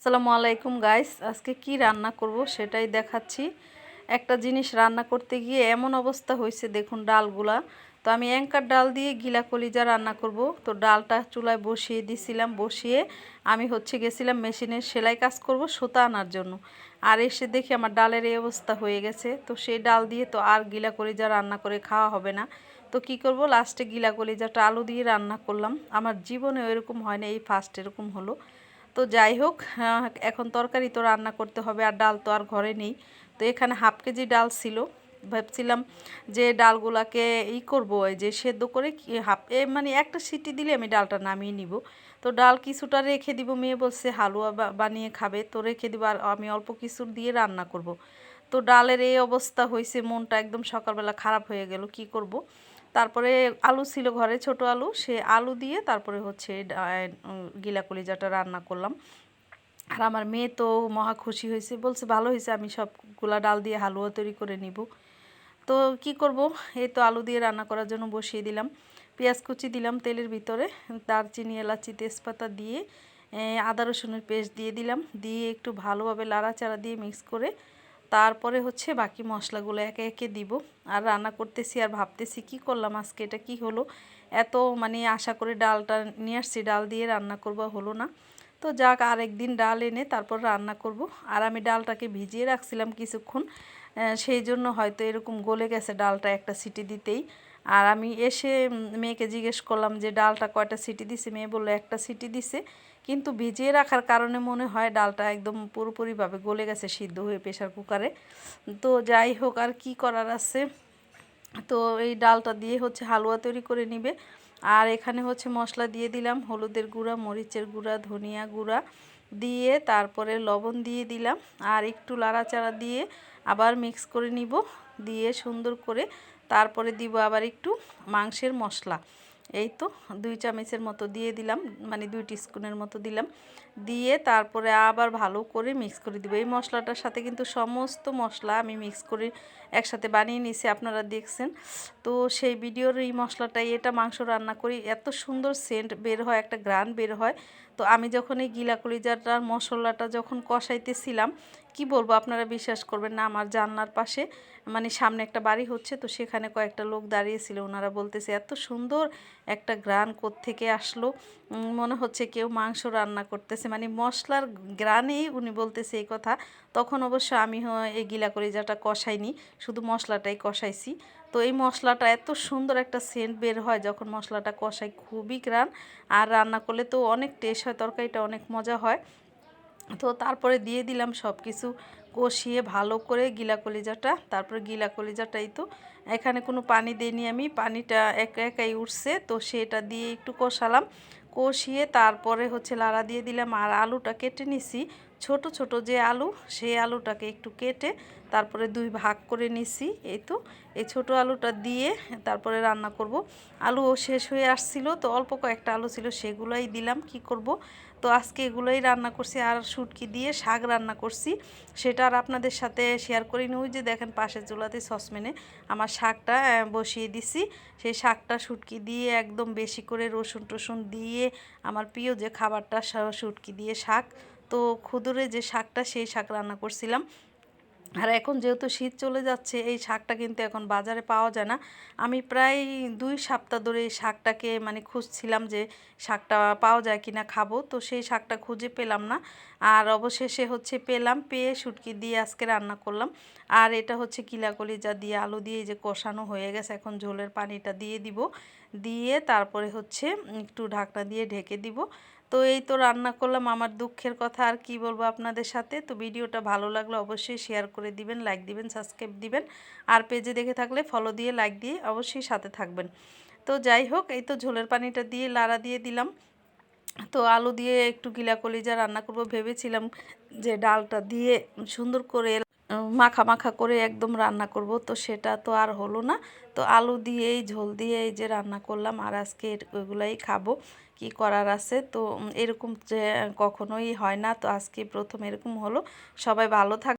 আসসালামু আলাইকুম গাইস, আজকে কি রান্না করব সেটাই দেখাচ্ছি। একটা জিনিস রান্না করতে গিয়ে এমন অবস্থা হয়েছে, দেখুন ডালগুলা। তো আমি অ্যাঙ্কার ডাল দিয়ে গিলা কলিজা রান্না করব। তো ডালটা চুলায় বসিয়ে দিছিলাম, বসিয়ে আমি গেছিলাম মেশিনের সেলাই কাজ করব সুতা আনার জন্য। আর এসে দেখি আমার ডালের এই অবস্থা হয়ে গেছে। তো সেই ডাল দিয়ে তো আর গিলা কলিজা রান্না করে খাওয়া হবে না। তো কি করব, লাস্টে গিলা কলিজাটা আলু দিয়ে রান্না করলাম। আমার জীবনে এরকম হয় না, এই ফার্স্ট এরকম হলো। তো যাই হোক, এখন তরকারি তো রান্না করতে হবে, আর ডাল তো আর ঘরে নেই। তো এখানে হাফ কেজি ডাল ছিল। ভাবছিলাম যে ডালগুলাকে করব, ওই যে সেদ্ধ করে মানে একটা সিটি দিলে আমি ডালটা নামিয়ে নিব। তো ডাল কিছুটা রেখে দিব, মেয়ে বলছে হালুয়া বানিয়ে খাবে, তো রেখে দিব, আর আমি অল্প কিছু দিয়ে রান্না করব। তো ডালের এই অবস্থা হয়েছে, মনটা একদম সকালবেলা খারাপ হয়ে গেল, কি করব। তারপরে আলু ছিল ঘরে, ছোট আলু, সে আলু দিয়ে তারপরে গিলা কলিজাটা রান্না করলাম। আর আমার মেয়ে তো মহা খুশি হয়েছে, বলছে ভালো হয়েছে, আমি সবগুলা ডাল দিয়ে হালুয়া তৈরি করে নিব। তো কি করব, এই তো আলু দিয়ে রান্না করার জন্য বসিয়ে দিলাম। পেঁয়াজ কুচি দিলাম তেলের ভিতরে, দারচিনি এলাচি তেজপাতা দিয়ে আদা রসুনের পেস্ট দিয়ে দিলাম, দিয়ে একটু ভালোভাবে লাড়াচাড়া দিয়ে মিক্স করে তারপরে বাকি মশলাগুলো একে একে দিব। আর রান্না করতেছি আর ভাবতেছি কি করলাম আজকে, এটা কি হলো। এত মানে আশা করে ডালটা নিয়ে আসছি, ডাল দিয়ে রান্না করব, হলো না। তো যাক, আরেকদিন ডাল এনে তারপর রান্না করব। আর আমি ডালটাকে ভিজিয়ে রাখছিলাম কিছুক্ষণ, সেই জন্য হয়তো এরকম গলে গেছে ডালটা একটা সিটি দিতেই। আর আমি এসে মেয়েকে জিজ্ঞেস করলাম যে ডালটা কয়টা সিটি দিছে, মেয়ে বললো একটা সিটি দিছে। কিন্তু ভিজিয়ে রাখার কারণে মনে হয় ডালটা একদম পুরোপুরিভাবে গলে গেছে সিদ্ধ হয়ে প্রেশার কুকারে। তো যাই হোক, আর কি করার আছে। তো এই ডালটা দিয়ে হালুয়া তৈরি করে নিবে। আর এখানে মশলা দিয়ে দিলাম, হলুদের গুঁড়া, মরিচের গুঁড়া, ধনিয়া গুঁড়া দিয়ে তারপরে লবণ দিয়ে দিলাম। আর একটু লাড়াচাড়া দিয়ে আবার মিক্স করে নিব, দিয়ে সুন্দর করে তারপরে দিব আবার একটু মাংসের মশলা। এই তো 2 চামচের মতো দিয়ে দিলাম, মানে 2 টিস্পুনের মতো দিলাম। দিয়ে তারপরে আবার ভালো করে মিক্স করে দিব। এই মশলাটার সাথে কিন্তু সমস্ত মশলা আমি মিক্স করে একসাথে বানিয়ে নিয়েছি, আপনারা দেখছেন। তো সেই ভিডিওর এই মশলাটাই, এটা মাংস রান্না করি, এত সুন্দর সেন্ট বের হয়, একটা গ্রান বের হয়। তো আমি যখন এই গিলা কলিজাটার মশলাটা যখন কষাইতেছিলাম, কি বলবো, আপনারা বিশ্বাস করবেন না, আমার জানলার পাশে মানে সামনে একটা বাড়ি হচ্ছে, তো সেখানে কয়েকটা লোক দাঁড়িয়েছিল, ওনারা বলতেছে এত সুন্দর একটা গ্রান কোত্থেকে আসলো, মনে হচ্ছে কেউ মাংস রান্না করতেছে, মানে মশলার গ্রানেই উনি বলতেছে এই কথা। তখন অবশ্য আমি এই গিলা কলিজাটা কষাইনি, শুধু মশলাটাই কষাইছি। তো এই মশলাটা এত সুন্দর একটা সেন্ট বের হয় যখন মশলাটা কষাই, খুবই গ্রান। আর রান্না করলে তো অনেক টেস্ট হয়, তরকারিটা অনেক মজা হয়। তো তারপরে দিয়ে দিলাম সব কিছু কষিয়ে ভালো করে গিলা কলিজাটা। তারপরে গিলা কলিজাটাই তো, এখানে কোনো পানি দিইনি আমি, পানিটা একা একাই উঠছে, তো সেটা দিয়ে একটু কষালাম। কষিয়ে তারপরে লাড়া দিয়ে দিলাম। আর আলুটা কেটে নিছি, ছোট ছোট যে আলু, সেই আলুটাকে একটু কেটে তারপরে 2 ভাগ করে নিছি। এই তো এই ছোট আলুটা দিয়ে তারপরে রান্না করব। আলুও শেষ হয়ে আসছিল, তো অল্প কয়েকটা আলু ছিল, সেগুলোই দিলাম। কি করব, তো আজকে এগুলোই রান্না করছি। আর শুটকি দিয়ে শাক রান্না করছি, সেটা আর আপনাদের সাথে শেয়ার করিনি। ওই যে দেখেন পাশের চুলাতে সসপ্যানে আমার শাকটা বসিয়ে দিছি। সেই শাকটা শুটকি দিয়ে একদম বেশি করে রসুন টসুন দিয়ে, আমার প্রিয় যে খাবারটা শুটকি দিয়ে শাক, তো খুদুরে যে শাকটা, সেই শাক রান্না করছিলাম। আর এখন যেহেতু শীত চলে যাচ্ছে, এই শাকটা কিন্তু এখন বাজারে পাওয়া যায় না। আমি প্রায় 2 সপ্তাহ ধরে এই শাকটাকে মানে খুঁজছিলাম যে শাকটা পাওয়া যায় কিনা খাবো, তো সেই শাকটা খুঁজে পেলাম না। আর অবশেষে পেলাম, পেয়ে শুটকি দিয়ে আজকে রান্না করলাম। আর এটা কিলা কলিজা দিয়ে আলু দিয়ে এই যে কষানো হয়ে গেছে, এখন ঝোলের পানিটা দিয়ে দিব, দিয়ে তারপরে একটু ঢাকনা দিয়ে ঢেকে দিব। তো এই তো রান্না করলাম, আমার দুঃখের কথা আর কি বলবো আপনাদের সাথে। তো ভিডিওটা ভালো লাগলে অবশ্যই শেয়ার করে দিবেন, লাইক দিবেন, সাবস্ক্রাইব দিবেন। আর পেজে দেখে থাকলে ফলো দিয়ে লাইক দিয়ে অবশ্যই সাথে থাকবেন। তো যাই হোক, এই তো ঝোলের পানিটা দিয়ে লাড়া দিয়ে দিলাম। তো আলু দিয়ে একটু গিলা কলিজা রান্না করব ভেবেছিলাম, যে ডালটা দিয়ে সুন্দর করে মাখা মাখা করে একদম রান্না করব, তো সেটা তো আর হলো না। তো আলু দিয়েই ঝোল দিয়ে এই যে রান্না করলাম, আর আজকে ওইগুলাই খাবো, কি করার আছে। তো এরকম যে কখনোই হয় না, তো আজকে প্রথম এরকম হলো। সবাই ভালো থাক।